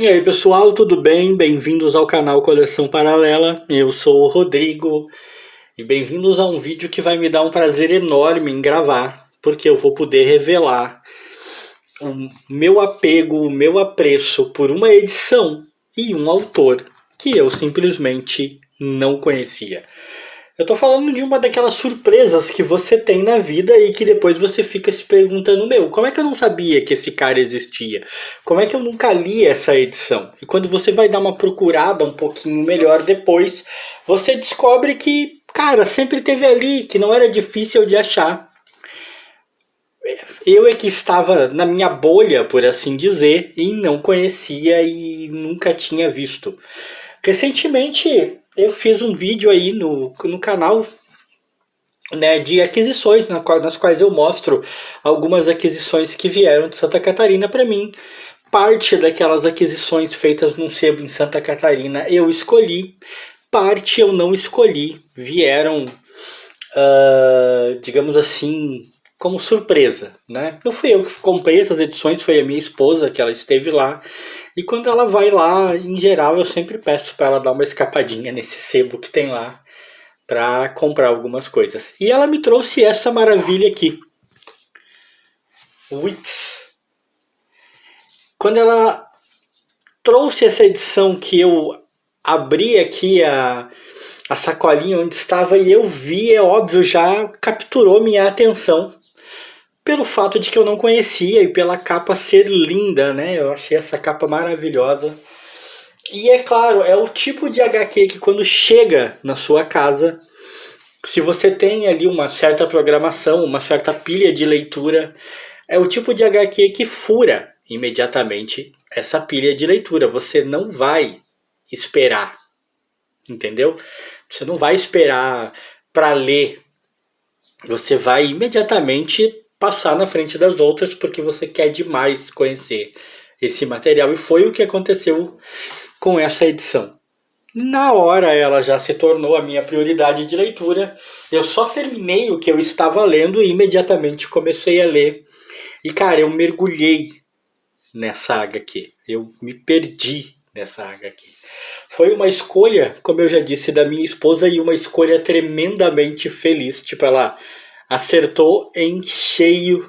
E aí pessoal, tudo bem? Bem-vindos ao canal Coleção Paralela. Eu sou o Rodrigo e bem-vindos a um vídeo que vai me dar um prazer enorme em gravar, porque eu vou poder revelar o meu apego, o meu apreço por uma edição e um autor que eu simplesmente não conhecia. Eu tô falando de uma daquelas surpresas que você tem na vida e que depois você fica se perguntando, como é que eu não sabia que esse cara existia? Como é que eu nunca li essa edição? E quando você vai dar uma procurada um pouquinho melhor depois, você descobre que, cara, sempre teve ali, que não era difícil de achar. Eu é que estava na minha bolha, por assim dizer, e não conhecia e nunca tinha visto. Recentemente eu fiz um vídeo aí no canal, né, de aquisições, nas quais eu mostro algumas aquisições que vieram de Santa Catarina para mim. Parte daquelas aquisições feitas num sebo em Santa Catarina eu escolhi, parte eu não escolhi, vieram, digamos assim, como surpresa, né? Não fui eu que comprei essas edições, foi a minha esposa que ela esteve lá. E quando ela vai lá, em geral, eu sempre peço para ela dar uma escapadinha nesse sebo que tem lá para comprar algumas coisas. E ela me trouxe essa maravilha aqui, Wits. Quando ela trouxe essa edição que eu abri aqui a sacolinha onde estava e eu vi, é óbvio, já capturou minha atenção. Pelo fato de que eu não conhecia e pela capa ser linda, né? Eu achei essa capa maravilhosa. E é claro, é o tipo de HQ que quando chega na sua casa, se você tem ali uma certa programação, uma certa pilha de leitura, é o tipo de HQ que fura imediatamente essa pilha de leitura. Você não vai esperar, entendeu? Você não vai esperar para ler. Você vai imediatamente passar na frente das outras porque você quer demais conhecer esse material. E foi o que aconteceu com essa edição. Na hora ela já se tornou a minha prioridade de leitura. Eu só terminei o que eu estava lendo e imediatamente comecei a ler. E cara, eu mergulhei nessa HQ. Eu me perdi nessa HQ. Foi uma escolha, como eu já disse, da minha esposa e uma escolha tremendamente feliz. Tipo, ela acertou em cheio.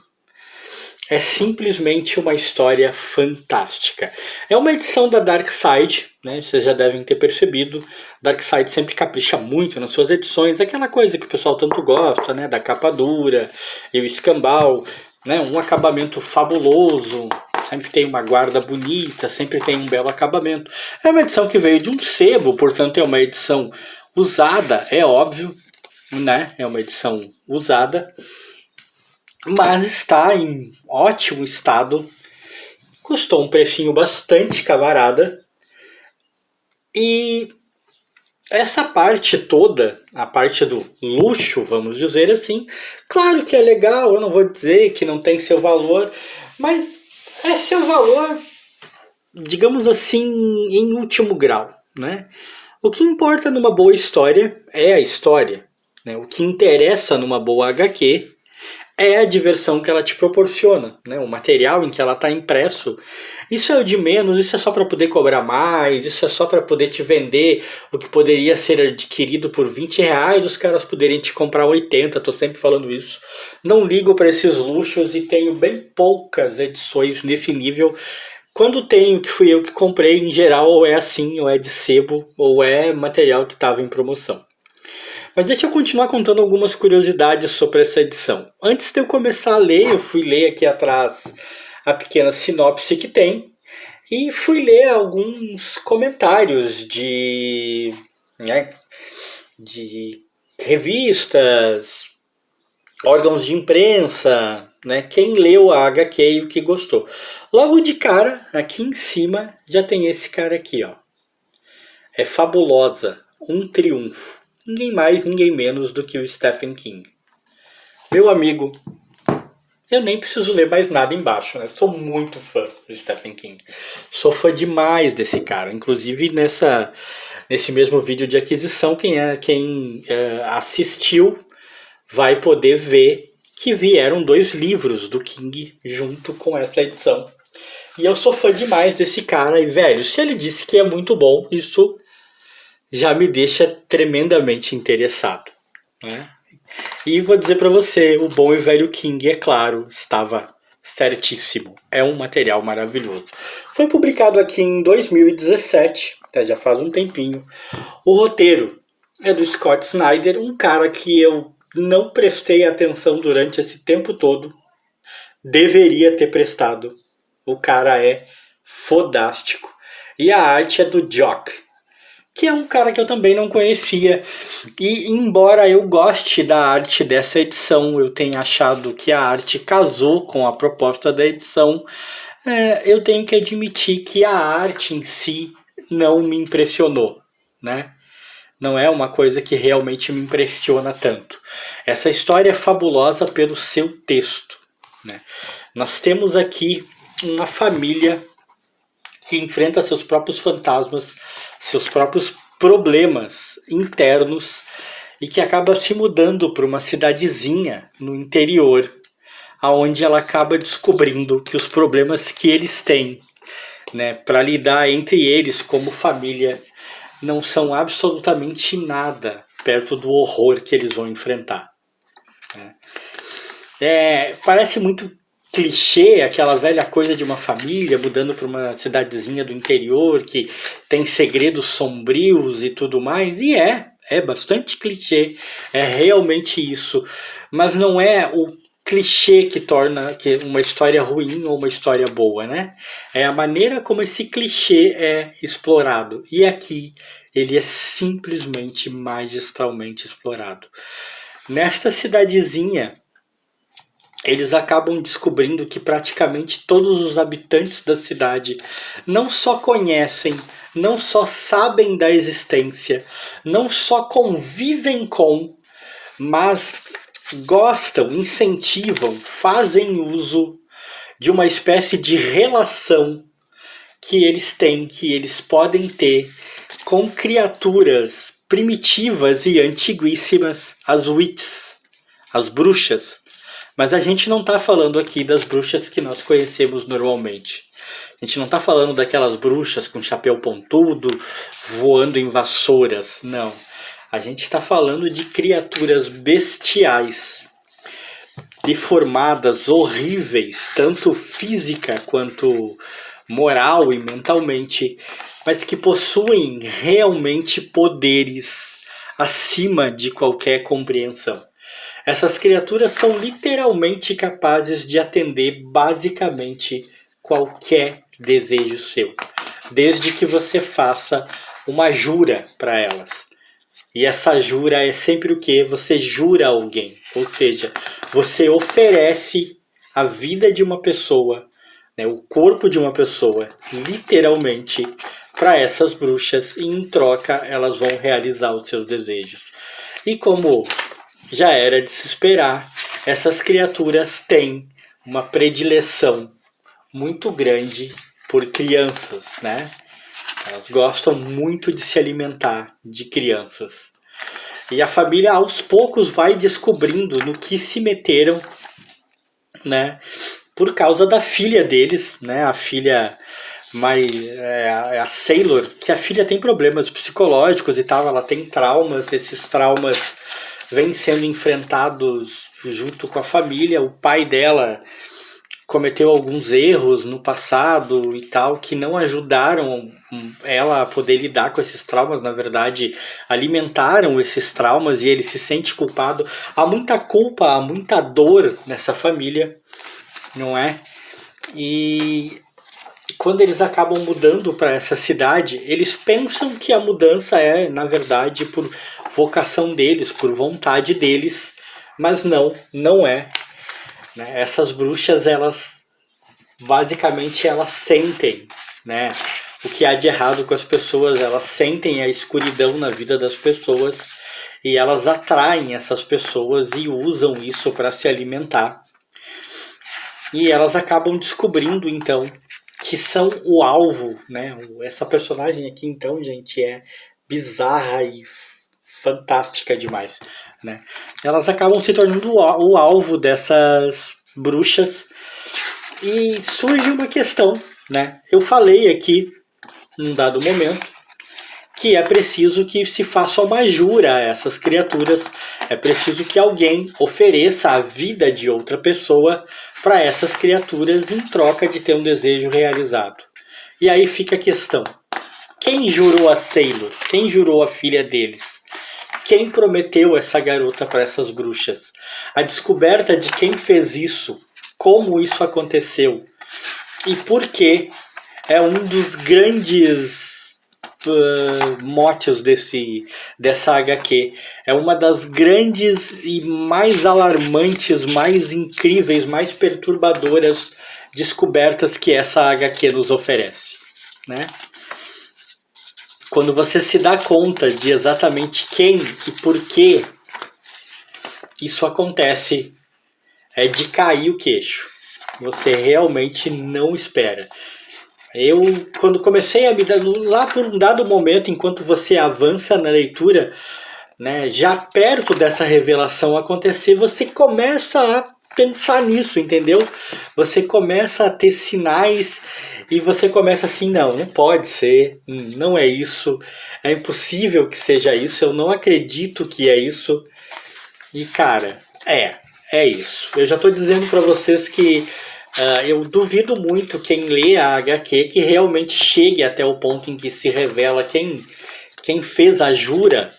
É simplesmente uma história fantástica. É uma edição da Dark Side, né? Vocês já devem ter percebido. Dark Side sempre capricha muito nas suas edições. Aquela coisa que o pessoal tanto gosta, né? Da capa dura e o escambau, né? Um acabamento fabuloso. Sempre tem uma guarda bonita, sempre tem um belo acabamento. É uma edição que veio de um sebo, portanto é uma edição usada, é óbvio, né? É uma edição usada, mas está em ótimo estado. Custou um precinho bastante camarada. E essa parte toda, a parte do luxo, vamos dizer assim, claro que é legal, eu não vou dizer que não tem seu valor, mas é seu valor, digamos assim, em último grau, né? O que importa numa boa história é a história, né? O que interessa numa boa HQ é a diversão que ela te proporciona, né? O material em que ela está impresso. Isso é o de menos, isso é só para poder cobrar mais, isso é só para poder te vender o que poderia ser adquirido por R$20, os caras poderem te comprar 80, tô sempre falando isso. Não ligo para esses luxos e tenho bem poucas edições nesse nível. Quando tenho, que fui eu que comprei, em geral ou é assim, ou é de sebo, ou é material que estava em promoção. Mas deixa eu continuar contando algumas curiosidades sobre essa edição. Antes de eu começar a ler, eu fui ler aqui atrás a pequena sinopse que tem. E fui ler alguns comentários de revistas, órgãos de imprensa, né? Quem leu a HQ e o que gostou. Logo de cara, aqui em cima, já tem esse cara aqui, ó. É fabulosa, um triunfo. Ninguém mais, ninguém menos do que o Stephen King. Meu amigo, eu nem preciso ler mais nada embaixo, né? Sou muito fã do Stephen King. Sou fã demais desse cara. Inclusive nesse mesmo vídeo de aquisição, quem assistiu vai poder ver que vieram 2 livros do King junto com essa edição. E eu sou fã demais desse cara. E, velho, se ele disse que é muito bom, isso já me deixa tremendamente interessado, né? E vou dizer pra você, o bom e velho King, é claro, estava certíssimo. É um material maravilhoso. Foi publicado aqui em 2017, até já faz um tempinho. O roteiro é do Scott Snyder, um cara que eu não prestei atenção durante esse tempo todo. Deveria ter prestado. O cara é fodástico. E a arte é do Jock, que é um cara que eu também não conhecia. E embora eu goste da arte dessa edição, eu tenha achado que a arte casou com a proposta da edição, eu tenho que admitir que a arte em si não me impressionou, né? Não é uma coisa que realmente me impressiona tanto. Essa história é fabulosa pelo seu texto, né? Nós temos aqui uma família que enfrenta seus próprios fantasmas, seus próprios problemas internos e que acaba se mudando para uma cidadezinha no interior, aonde ela acaba descobrindo que os problemas que eles têm, né, para lidar entre eles como família, não são absolutamente nada perto do horror que eles vão enfrentar, né? Parece muito clichê, aquela velha coisa de uma família mudando para uma cidadezinha do interior que tem segredos sombrios e tudo mais, e é bastante clichê, é realmente isso, mas não é o clichê que torna uma história ruim ou uma história boa, né? É a maneira como esse clichê é explorado, e aqui ele é simplesmente magistralmente explorado. Nesta cidadezinha, eles acabam descobrindo que praticamente todos os habitantes da cidade não só conhecem, não só sabem da existência, não só convivem com, mas gostam, incentivam, fazem uso de uma espécie de relação que eles têm, que eles podem ter com criaturas primitivas e antiguíssimas, as witches, as bruxas. Mas a gente não está falando aqui das bruxas que nós conhecemos normalmente. A gente não está falando daquelas bruxas com chapéu pontudo, voando em vassouras. Não. A gente está falando de criaturas bestiais, deformadas, horríveis, tanto física quanto moral e mentalmente, mas que possuem realmente poderes acima de qualquer compreensão. Essas criaturas são literalmente capazes de atender basicamente qualquer desejo seu, desde que você faça uma jura para elas. E essa jura é sempre o que? Você jura a alguém, ou seja, você oferece a vida de uma pessoa, né, o corpo de uma pessoa, literalmente, para essas bruxas, e em troca elas vão realizar os seus desejos. E como já era de se esperar, essas criaturas têm uma predileção muito grande por crianças, né? Elas gostam muito de se alimentar de crianças. E a família aos poucos vai descobrindo no que se meteram, né? Por causa da filha deles, né? A filha a Sailor, que a filha tem problemas psicológicos e tal, ela tem traumas, esses traumas vêm sendo enfrentados junto com a família. O pai dela cometeu alguns erros no passado e tal, que não ajudaram ela a poder lidar com esses traumas, na verdade alimentaram esses traumas e ele se sente culpado. Há muita culpa, há muita dor nessa família, não é? E quando eles acabam mudando para essa cidade, eles pensam que a mudança é, na verdade, por vocação deles, por vontade deles, mas não é. Né? Essas bruxas, elas basicamente elas sentem, né, o que há de errado com as pessoas, elas sentem a escuridão na vida das pessoas e elas atraem essas pessoas e usam isso para se alimentar. E elas acabam descobrindo, então, que são o alvo, né? Essa personagem aqui, então, gente, é bizarra e fantástica demais, né? Elas acabam se tornando o alvo dessas bruxas e surge uma questão, né? Eu falei aqui, num dado momento, que é preciso que se faça uma jura a essas criaturas, é preciso que alguém ofereça a vida de outra pessoa para essas criaturas em troca de ter um desejo realizado. E aí fica a questão: quem jurou a Sailor? Quem jurou a filha deles? Quem prometeu essa garota para essas bruxas? A descoberta de quem fez isso, como isso aconteceu e por que é um dos grandes motes dessa HQ. É uma das grandes e mais alarmantes, mais incríveis, mais perturbadoras descobertas que essa HQ nos oferece, né? Quando você se dá conta de exatamente quem e por que isso acontece, é de cair o queixo. Você realmente não espera. Eu, quando comecei a me dar, lá por um dado momento, enquanto você avança na leitura, né, já perto dessa revelação acontecer, você começa a pensar nisso, entendeu? Você começa a ter sinais e você começa assim, não pode ser, não é isso, é impossível que seja isso, eu não acredito que é isso. E cara, é isso. Eu já estou dizendo para vocês que eu duvido muito quem lê a HQ que realmente chegue até o ponto em que se revela quem fez a jura,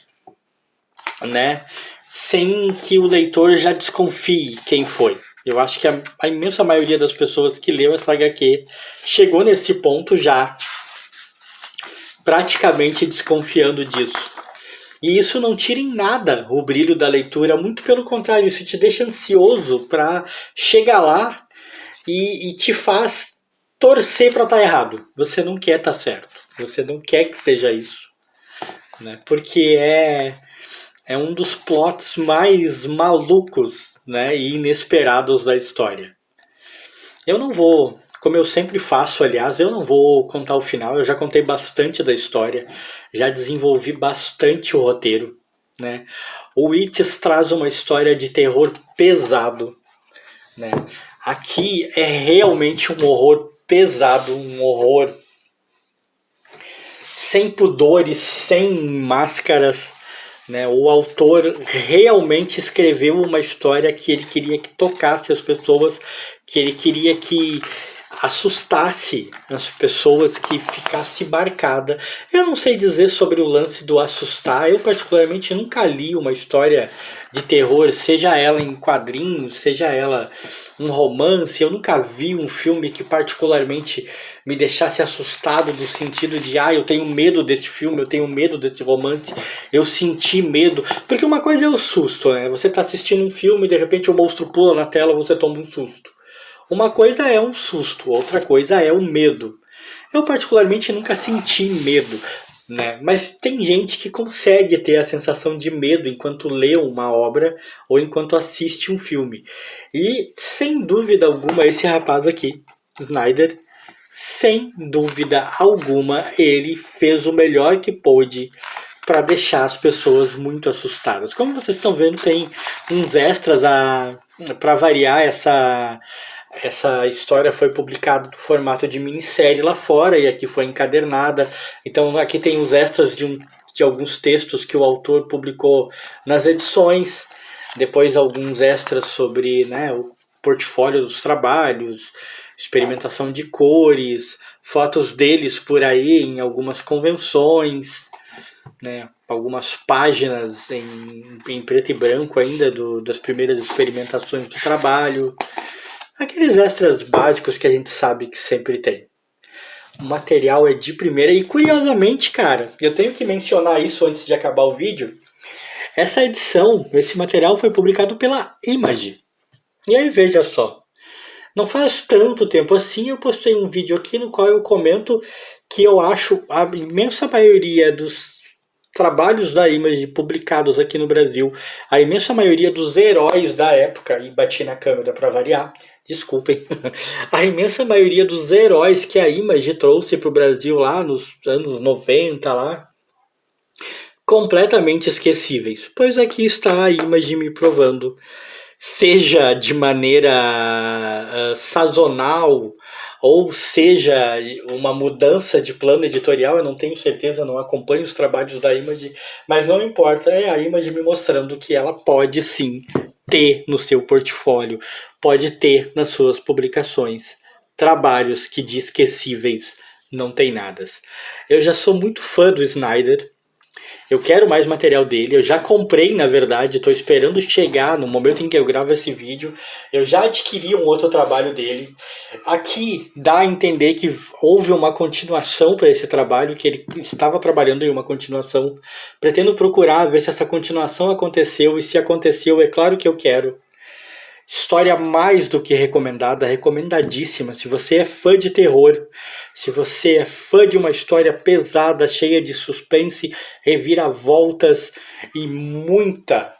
né? Sem que o leitor já desconfie quem foi. Eu acho que a imensa maioria das pessoas que leu essa HQ chegou nesse ponto já praticamente desconfiando disso. E isso não tira em nada o brilho da leitura, muito pelo contrário, isso te deixa ansioso para chegar lá e te faz torcer para estar errado. Você não quer estar certo, você não quer que seja isso, né? Porque é um dos plots mais malucos, né, e inesperados da história. Eu não vou, como eu sempre faço, aliás, eu não vou contar o final. Eu já contei bastante da história, já desenvolvi bastante o roteiro, né? O Witches traz uma história de terror pesado, né? Aqui é realmente um horror pesado, um horror sem pudores, sem máscaras, né? O autor realmente escreveu uma história que ele queria que tocasse as pessoas, que ele queria que assustasse as pessoas, que ficasse marcada. Eu não sei dizer sobre o lance do assustar. Eu particularmente nunca li uma história de terror, seja ela em quadrinhos, seja ela um romance. Eu nunca vi um filme que particularmente me deixasse assustado, no sentido de eu tenho medo desse filme, eu tenho medo desse romance, eu senti medo. Porque uma coisa é o susto, né? Você tá assistindo um filme e de repente o monstro pula na tela, você toma um susto. Uma coisa é um susto, outra coisa é o medo. Eu particularmente nunca senti medo, né? Mas tem gente que consegue ter a sensação de medo enquanto lê uma obra ou enquanto assiste um filme. E sem dúvida alguma esse rapaz aqui, Snyder, sem dúvida alguma ele fez o melhor que pôde para deixar as pessoas muito assustadas. Como vocês estão vendo, tem uns extras para variar. Essa história foi publicada no formato de minissérie lá fora e aqui foi encadernada. Então aqui tem os extras de alguns textos que o autor publicou nas edições. Depois alguns extras sobre, né, o portfólio dos trabalhos, experimentação de cores, fotos deles por aí em algumas convenções, né, algumas páginas em preto e branco ainda das primeiras experimentações do trabalho. Aqueles extras básicos que a gente sabe que sempre tem. O material é de primeira e, curiosamente, cara, eu tenho que mencionar isso antes de acabar o vídeo. Essa edição, esse material foi publicado pela Image. E aí, veja só. Não faz tanto tempo assim, eu postei um vídeo aqui no qual eu comento que eu acho a imensa maioria dos trabalhos da Image publicados aqui no Brasil, a imensa maioria dos heróis da época, e bati na câmera para variar, desculpem, a imensa maioria dos heróis que a Image trouxe para o Brasil lá nos anos 90, lá, completamente esquecíveis. Pois aqui está a Image me provando seja de maneira sazonal, ou seja uma mudança de plano editorial, eu não tenho certeza, não acompanho os trabalhos da Image, mas não importa, é a Image me mostrando que ela pode sim ter no seu portfólio, pode ter nas suas publicações trabalhos que de esquecíveis não tem nada. Eu já sou muito fã do Snyder, eu quero mais material dele. Eu já comprei, na verdade. Estou esperando chegar no momento em que eu gravo esse vídeo. Eu já adquiri um outro trabalho dele. Aqui dá a entender que houve uma continuação para esse trabalho, que ele estava trabalhando em uma continuação. Pretendo procurar ver se essa continuação aconteceu. E se aconteceu, é claro que eu quero. História mais do que recomendada, recomendadíssima. Se você é fã de terror, se você é fã de uma história pesada, cheia de suspense, reviravoltas e muita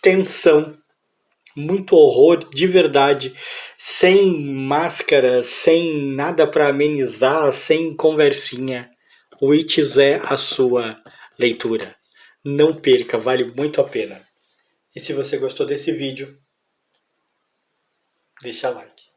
tensão, muito horror de verdade, sem máscara, sem nada para amenizar, sem conversinha, Witches é a sua leitura. Não perca, vale muito a pena. E se você gostou desse vídeo, deixa like.